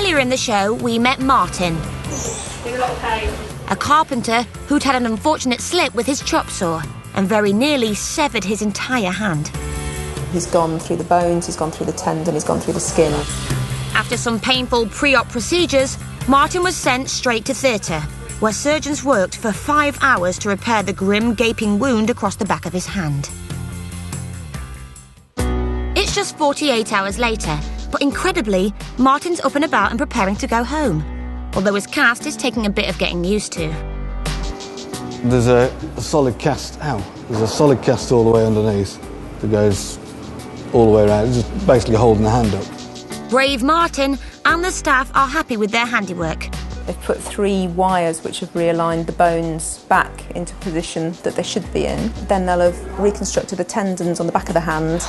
Earlier in the show, we met Martin, a carpenter who'd had an unfortunate slip with his chop saw and very nearly severed his entire hand. He's gone through the bones, he's gone through the tendon, he's gone through the skin. After some painful pre-op procedures, Martin was sent straight to theatre, where surgeons worked for 5 hours to repair the grim, gaping wound across the back of his hand. It's just 48 hours later, but incredibly, Martin's up and about and preparing to go home, although his cast is taking a bit of getting used to. There's a solid cast, there's a solid cast all the way underneath that goes all the way around, it's just basically holding the hand up. Brave Martin and the staff are happy with their handiwork. They've put 3 wires which have realigned the bones back into position that they should be in. Then they'll have reconstructed the tendons on the back of the hand,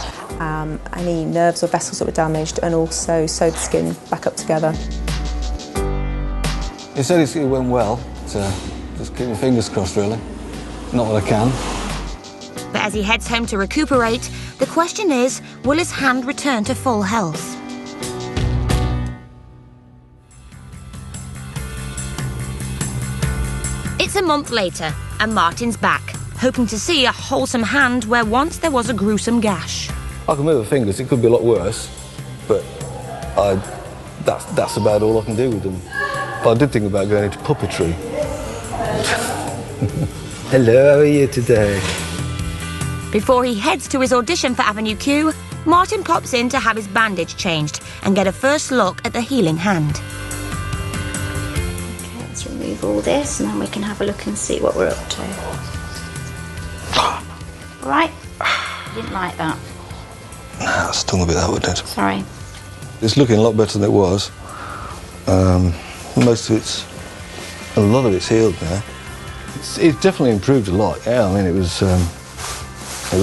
any nerves or vessels that were damaged, and also sewed the skin back up together. He said it went well, so just keep your fingers crossed, really. Not that I can. But as he heads home to recuperate, the question is, will his hand return to full health? It's a month later, and Martin's back, hoping to see a wholesome hand where once there was a gruesome gash. I can move the fingers, it could be a lot worse, but that's about all I can do with them. I did think about going into puppetry. Hello, how are you today? Before he heads to his audition for Avenue Q, Martin pops in to have his bandage changed and get a first look at the healing hand. Okay, let's remove all this and then we can have a look and see what we're up to. All right? Didn't like that. Nah, it stung a bit, that one did. Sorry. It's looking a lot better than it was. A lot of it's healed now. It's definitely improved a lot, yeah. I mean, it was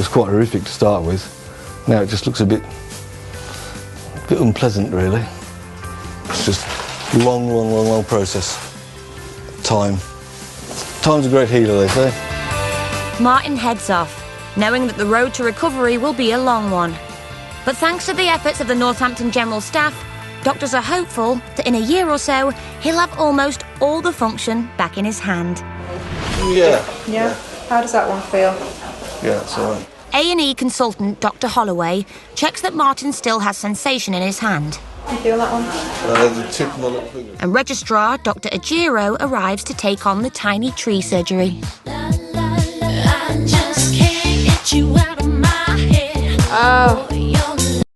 quite horrific to start with. Now it just looks a bit unpleasant, really. It's just long process. Time's a great healer, they say. Martin heads off, knowing that the road to recovery will be a long one. But thanks to the efforts of the Northampton General staff, doctors are hopeful that in a year or so, he'll have almost all the function back in his hand. Yeah. Yeah? How does that one feel? Yeah, that's all right. A&E consultant Dr. Holloway checks that Martin still has sensation in his hand. You feel that one? The tip of my little finger. And registrar Dr. Ajiro arrives to take on the tiny tree surgery. I just can't get you out of my head. Oh.